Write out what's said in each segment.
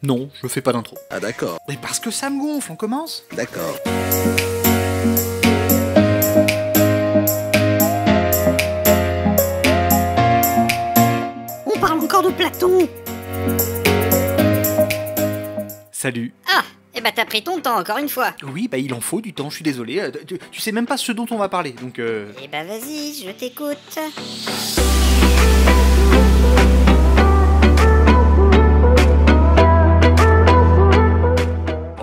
Non, je fais pas d'intro. Ah d'accord, Mais parce que ça me gonfle, on commence? d'accord. On parle encore de Platon. Salut. Ah, et bah t'as pris ton temps encore une fois. Oui, bah il en faut du temps, je suis désolé. Tu sais même pas ce dont on va parler, donc Eh bah vas-y, je t'écoute.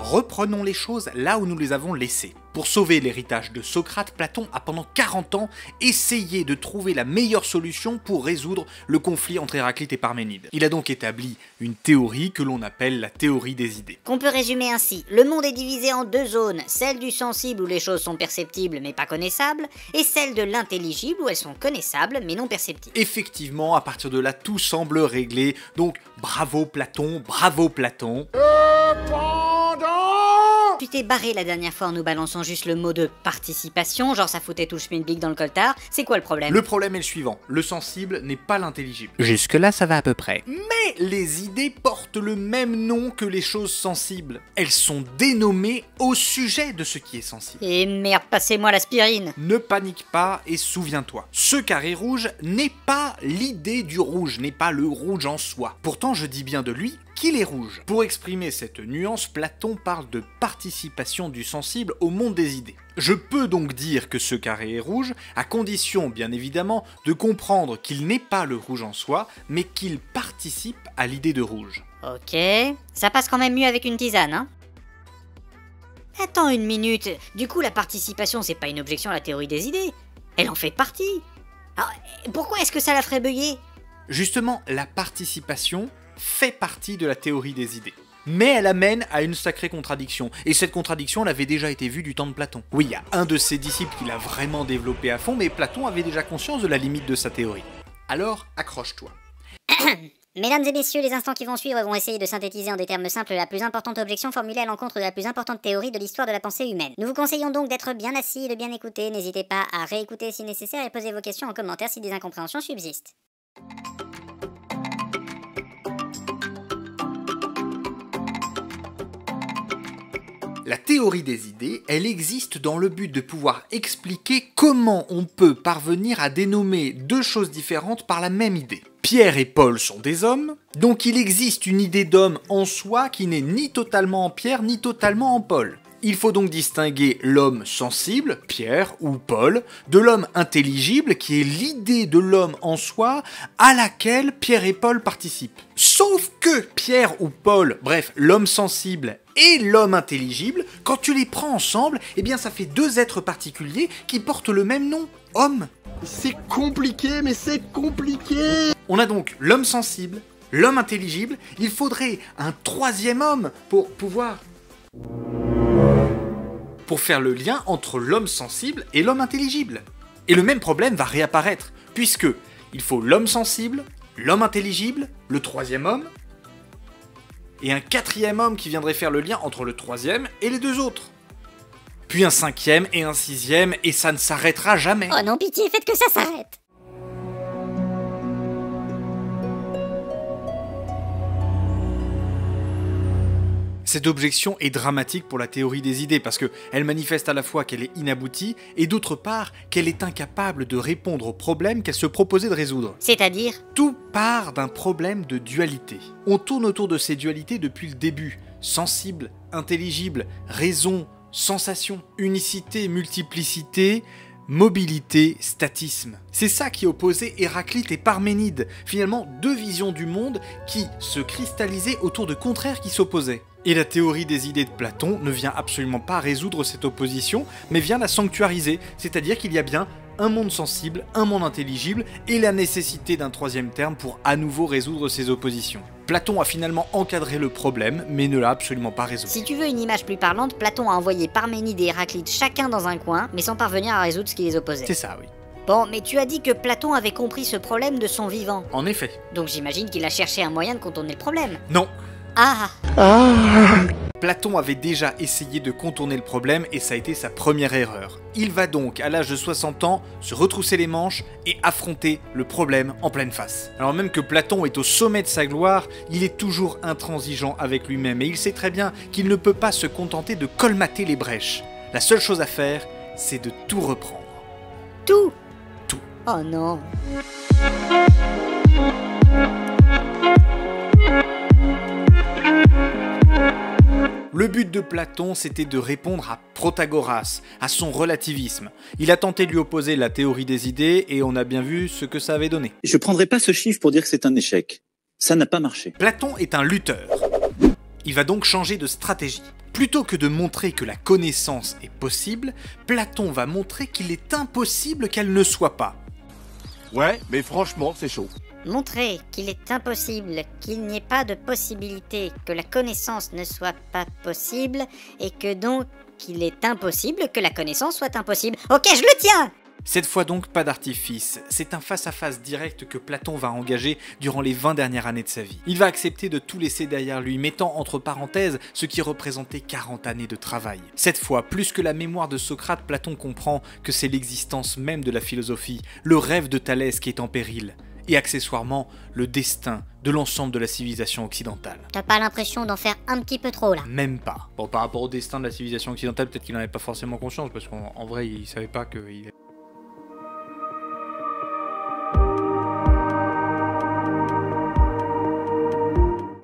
Reprenons les choses là où nous les avons laissées. Pour sauver l'héritage de Socrate, Platon a pendant 40 ans essayé de trouver la meilleure solution pour résoudre le conflit entre Héraclite et Parménide. Il a donc établi une théorie que l'on appelle la théorie des idées. Qu'on peut résumer ainsi, le monde est divisé en deux zones, celle du sensible où les choses sont perceptibles mais pas connaissables, et celle de l'intelligible où elles sont connaissables mais non perceptibles. Effectivement, à partir de là, tout semble réglé, donc bravo Platon, bravo Platon. Tu t'es barré la dernière fois en nous balançant juste le mot de participation, genre ça foutait tout le schmilblick dans le coltard, c'est quoi le problème? Le problème est le suivant, le sensible n'est pas l'intelligible. Jusque-là, ça va à peu près. Mais les idées portent le même nom que les choses sensibles. Elles sont dénommées au sujet de ce qui est sensible. Et merde, passez-moi l'aspirine. Ne panique pas et souviens-toi, ce carré rouge n'est pas l'idée du rouge, n'est pas le rouge en soi. Pourtant, je dis bien de lui qu'il est rouge. Pour exprimer cette nuance, Platon parle de participation du sensible au monde des idées. Je peux donc dire que ce carré est rouge, à condition bien évidemment de comprendre qu'il n'est pas le rouge en soi, mais qu'il participe à l'idée de rouge. Ok, ça passe quand même mieux avec une tisane, hein? Attends une minute, du coup la participation c'est pas une objection à la théorie des idées, elle en fait partie. Alors, pourquoi est-ce que ça la ferait bugger? Justement, la participation fait partie de la théorie des idées. Mais elle amène à une sacrée contradiction, et cette contradiction elle avait déjà été vue du temps de Platon. Oui, il y a un de ses disciples qui l'a vraiment développé à fond, mais Platon avait déjà conscience de la limite de sa théorie. Alors, accroche-toi. Mesdames et messieurs, les instants qui vont suivre vont essayer de synthétiser en des termes simples la plus importante objection formulée à l'encontre de la plus importante théorie de l'histoire de la pensée humaine. Nous vous conseillons donc d'être bien assis et de bien écouter. N'hésitez pas à réécouter si nécessaire et poser vos questions en commentaire si des incompréhensions subsistent. La théorie des idées, elle existe dans le but de pouvoir expliquer comment on peut parvenir à dénommer deux choses différentes par la même idée. Pierre et Paul sont des hommes, donc il existe une idée d'homme en soi qui n'est ni totalement en Pierre ni totalement en Paul. Il faut donc distinguer l'homme sensible, Pierre ou Paul, de l'homme intelligible qui est l'idée de l'homme en soi à laquelle Pierre et Paul participent. Sauf que Pierre ou Paul, bref, l'homme sensible et l'homme intelligible, quand tu les prends ensemble, eh bien ça fait deux êtres particuliers qui portent le même nom, homme. C'est compliqué, mais c'est compliqué. On a donc l'homme sensible, l'homme intelligible, il faudrait un troisième homme pour faire le lien entre l'homme sensible et l'homme intelligible. Et le même problème va réapparaître, puisque il faut l'homme sensible, l'homme intelligible, le troisième homme, et un quatrième homme qui viendrait faire le lien entre le troisième et les deux autres. Puis un cinquième et un sixième, et ça ne s'arrêtera jamais. Oh non, pitié, faites que ça s'arrête. Cette objection est dramatique pour la théorie des idées parce qu'elle manifeste à la fois qu'elle est inaboutie et d'autre part qu'elle est incapable de répondre aux problèmes qu'elle se proposait de résoudre. C'est-à-dire? Tout part d'un problème de dualité. On tourne autour de ces dualités depuis le début. Sensible, intelligible, raison, sensation, unicité, multiplicité, mobilité, statisme. C'est ça qui opposait Héraclite et Parménide, finalement deux visions du monde qui se cristallisaient autour de contraires qui s'opposaient. Et la théorie des idées de Platon ne vient absolument pas résoudre cette opposition, mais vient la sanctuariser, c'est-à-dire qu'il y a bien un monde sensible, un monde intelligible, et la nécessité d'un troisième terme pour à nouveau résoudre ces oppositions. Platon a finalement encadré le problème, mais ne l'a absolument pas résolu. Si tu veux une image plus parlante, Platon a envoyé Parménide et Héraclite chacun dans un coin, mais sans parvenir à résoudre ce qui les opposait. C'est ça, oui. Bon, mais tu as dit que Platon avait compris ce problème de son vivant. En effet. Donc j'imagine qu'il a cherché un moyen de contourner le problème. Non. Ah. Platon avait déjà essayé de contourner le problème et ça a été sa première erreur. Il va donc, à l'âge de 60 ans, se retrousser les manches et affronter le problème en pleine face. Alors même que Platon est au sommet de sa gloire, il est toujours intransigeant avec lui-même et il sait très bien qu'il ne peut pas se contenter de colmater les brèches. La seule chose à faire, c'est de tout reprendre. Tout. Tout. Oh non. Le but de Platon, c'était de répondre à Protagoras, à son relativisme. Il a tenté de lui opposer la théorie des idées et on a bien vu ce que ça avait donné. Je prendrai pas ce chiffre pour dire que c'est un échec. Ça n'a pas marché. Platon est un lutteur. Il va donc changer de stratégie. Plutôt que de montrer que la connaissance est possible, Platon va montrer qu'il est impossible qu'elle ne soit pas. Ouais, mais franchement, c'est chaud. Montrer qu'il est impossible, qu'il n'y ait pas de possibilité, que la connaissance ne soit pas possible, et que donc qu'il est impossible que la connaissance soit impossible. Ok, je le tiens! Cette fois donc, pas d'artifice. C'est un face-à-face direct que Platon va engager durant les 20 dernières années de sa vie. Il va accepter de tout laisser derrière lui, mettant entre parenthèses ce qui représentait 40 années de travail. Cette fois, plus que la mémoire de Socrate, Platon comprend que c'est l'existence même de la philosophie, le rêve de Thalès qui est en péril. Et accessoirement, le destin de l'ensemble de la civilisation occidentale. T'as pas l'impression d'en faire un petit peu trop là? Même pas. Bon, par rapport au destin de la civilisation occidentale, peut-être qu'il n'en avait pas forcément conscience, parce qu'en vrai, il savait pas qu'il...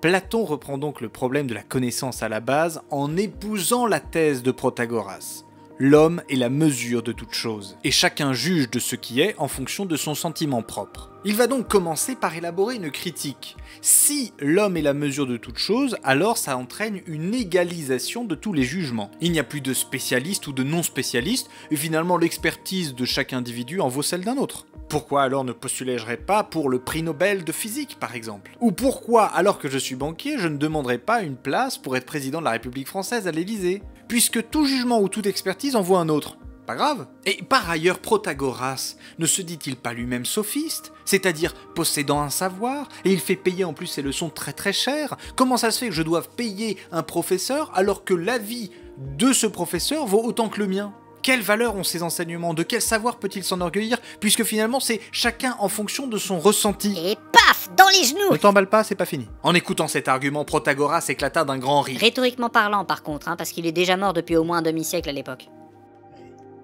Platon reprend donc le problème de la connaissance à la base en épousant la thèse de Protagoras. L'homme est la mesure de toute chose, et chacun juge de ce qui est en fonction de son sentiment propre. Il va donc commencer par élaborer une critique. Si l'homme est la mesure de toute chose, alors ça entraîne une égalisation de tous les jugements. Il n'y a plus de spécialistes ou de non-spécialistes, et finalement l'expertise de chaque individu en vaut celle d'un autre. Pourquoi alors ne postulerais-je pas pour le prix Nobel de physique, par exemple? Ou pourquoi, alors que je suis banquier, je ne demanderais pas une place pour être président de la République française à l'Élysée? Puisque tout jugement ou toute expertise en vaut un autre. Pas grave. Et par ailleurs, Protagoras ne se dit-il pas lui-même sophiste, c'est-à-dire possédant un savoir, et il fait payer en plus ses leçons très très chères? Comment ça se fait que je doive payer un professeur alors que l'avis de ce professeur vaut autant que le mien? Quelle valeur ont ces enseignements? De quel savoir peut-il s'enorgueillir? Puisque finalement c'est chacun en fonction de son ressenti. Et paf! Dans les genoux! Ne t'emballe pas, c'est pas fini. En écoutant cet argument, Protagoras éclata d'un grand rire. Rhétoriquement parlant par contre, parce qu'il est déjà mort depuis au moins un demi-siècle à l'époque.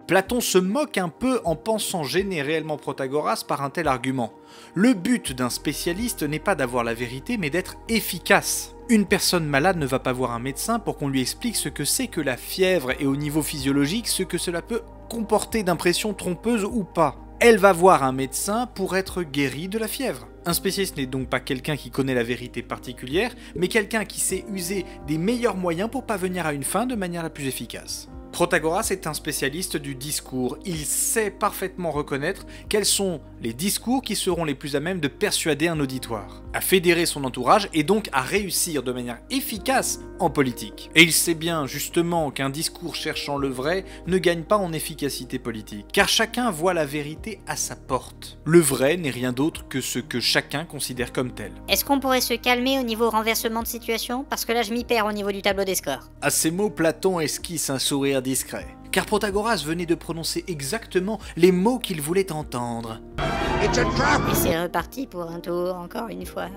Platon se moque un peu en pensant gêner réellement Protagoras par un tel argument. Le but d'un spécialiste n'est pas d'avoir la vérité, mais d'être efficace. Une personne malade ne va pas voir un médecin pour qu'on lui explique ce que c'est que la fièvre et au niveau physiologique ce que cela peut comporter d'impressions trompeuses ou pas. Elle va voir un médecin pour être guérie de la fièvre. Un spécialiste n'est donc pas quelqu'un qui connaît la vérité particulière, mais quelqu'un qui sait user des meilleurs moyens pour parvenir à une fin de manière la plus efficace. Protagoras est un spécialiste du discours. Il sait parfaitement reconnaître quels sont les discours qui seront les plus à même de persuader un auditoire, à fédérer son entourage et donc à réussir de manière efficace en politique. Et il sait bien justement qu'un discours cherchant le vrai ne gagne pas en efficacité politique, car chacun voit la vérité à sa porte. Le vrai n'est rien d'autre que ce que chacun considère comme tel. Est-ce qu'on pourrait se calmer au niveau renversement de situation? Parce que là je m'y perds au niveau du tableau des scores. À ces mots, Platon esquisse un sourire discret, car Protagoras venait de prononcer exactement les mots qu'il voulait entendre. Et c'est reparti pour un tour, encore une fois.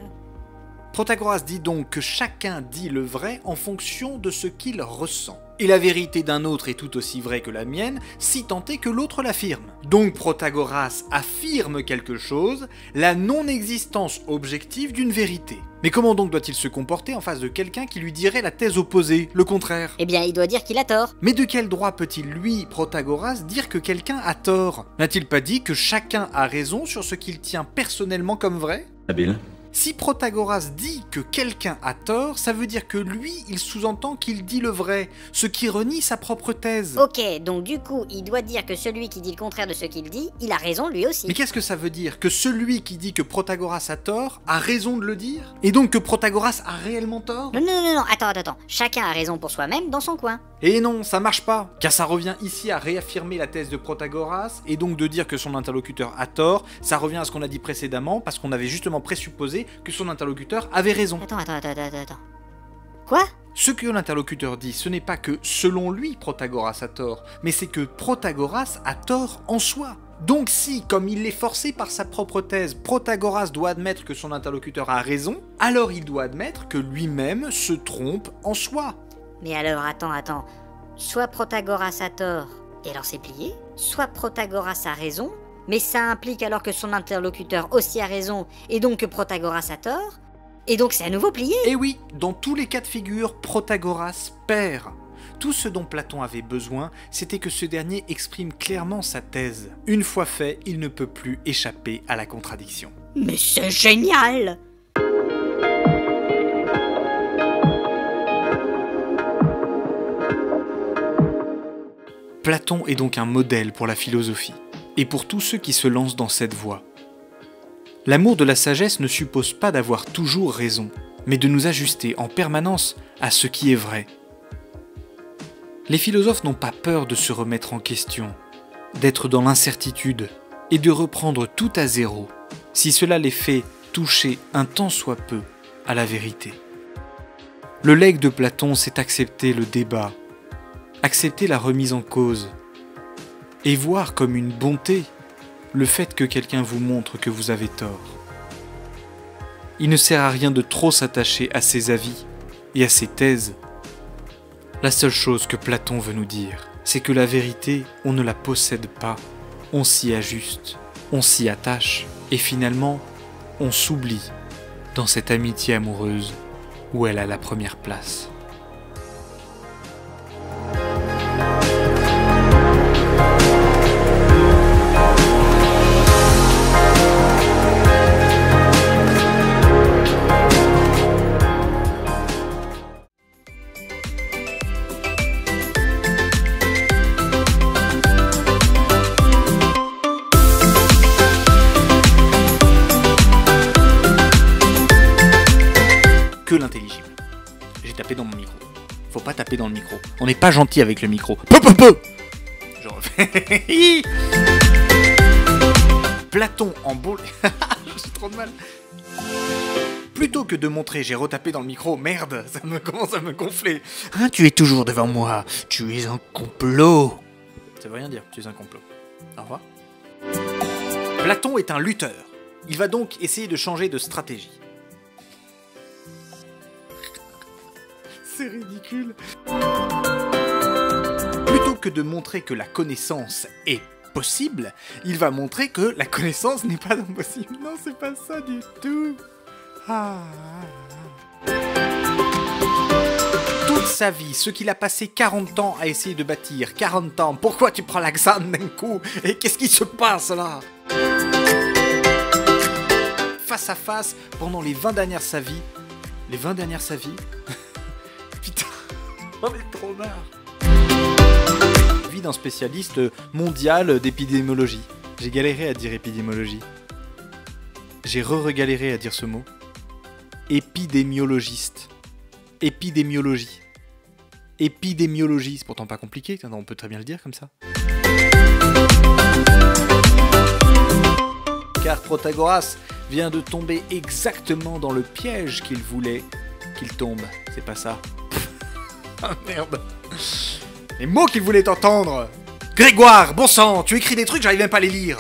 Protagoras dit donc que chacun dit le vrai en fonction de ce qu'il ressent. Et la vérité d'un autre est tout aussi vraie que la mienne, si tant est que l'autre l'affirme. Donc Protagoras affirme quelque chose, la non-existence objective d'une vérité. Mais comment donc doit-il se comporter en face de quelqu'un qui lui dirait la thèse opposée, le contraire? Eh bien, il doit dire qu'il a tort. Mais de quel droit peut-il, lui, Protagoras, dire que quelqu'un a tort? N'a-t-il pas dit que chacun a raison sur ce qu'il tient personnellement comme vrai? Habile. Si Protagoras dit que quelqu'un a tort, ça veut dire que lui, il sous-entend qu'il dit le vrai, ce qui renie sa propre thèse. Ok, donc du coup, il doit dire que celui qui dit le contraire de ce qu'il dit, il a raison lui aussi. Mais qu'est-ce que ça veut dire? Que celui qui dit que Protagoras a tort a raison de le dire? Et donc que Protagoras a réellement tort? Non, attends. Chacun a raison pour soi-même dans son coin. Et non, ça marche pas, car ça revient ici à réaffirmer la thèse de Protagoras, et donc de dire que son interlocuteur a tort, ça revient à ce qu'on a dit précédemment, parce qu'on avait justement présupposé que son interlocuteur avait raison. Attends. Quoi? Ce que l'interlocuteur dit, ce n'est pas que selon lui Protagoras a tort, mais c'est que Protagoras a tort en soi. Donc si, comme il l'est forcé par sa propre thèse, Protagoras doit admettre que son interlocuteur a raison, alors il doit admettre que lui-même se trompe en soi. Mais alors, attends. Soit Protagoras a tort, et alors c'est plié, soit Protagoras a raison, mais ça implique alors que son interlocuteur aussi a raison, et donc que Protagoras a tort, et donc c'est à nouveau plié. Et oui, dans tous les cas de figure, Protagoras perd. Tout ce dont Platon avait besoin, c'était que ce dernier exprime clairement sa thèse. Une fois fait, il ne peut plus échapper à la contradiction. Mais c'est génial! Platon est donc un modèle pour la philosophie, et pour tous ceux qui se lancent dans cette voie. L'amour de la sagesse ne suppose pas d'avoir toujours raison, mais de nous ajuster en permanence à ce qui est vrai. Les philosophes n'ont pas peur de se remettre en question, d'être dans l'incertitude et de reprendre tout à zéro, si cela les fait toucher un tant soit peu à la vérité. Le legs de Platon, c'est accepter le débat, accepter la remise en cause, et voir comme une bonté le fait que quelqu'un vous montre que vous avez tort. Il ne sert à rien de trop s'attacher à ses avis et à ses thèses. La seule chose que Platon veut nous dire, c'est que la vérité, on ne la possède pas, on s'y ajuste, on s'y attache, et finalement, on s'oublie dans cette amitié amoureuse où elle a la première place. Que l'intelligible. J'ai tapé dans mon micro. Faut pas taper dans le micro. On n'est pas gentil avec le micro. Peu. Je refais. Platon en boule. J'ai trop de mal. Plutôt que de montrer j'ai retapé dans le micro, merde, ça me commence à me gonfler. Hein, tu es toujours devant moi. Tu es un complot. Ça veut rien dire, tu es un complot. Au revoir. Platon est un lutteur. Il va donc essayer de changer de stratégie. C'est ridicule. Plutôt que de montrer que la connaissance est possible, il va montrer que la connaissance n'est pas impossible. Non, c'est pas ça du tout. Toute sa vie, ce qu'il a passé 40 ans à essayer de bâtir. 40 ans, pourquoi tu prends l'accent d'un coup? Et qu'est-ce qui se passe là? Face à face, pendant les 20 dernières sa vie. Les 20 dernières sa vie? Putain, j'en ai trop marre. Vie d'un spécialiste mondial d'épidémiologie. J'ai galéré à dire épidémiologie. J'ai re-galéré à dire ce mot. Épidémiologiste. Épidémiologie. Épidémiologie, c'est pourtant pas compliqué, on peut très bien le dire comme ça. Car Protagoras vient de tomber exactement dans le piège qu'il voulait qu'il tombe. C'est pas ça. Ah merde. Les mots qu'il voulait entendre. Grégoire, bon sang, tu écris des trucs, j'arrive même pas à les lire.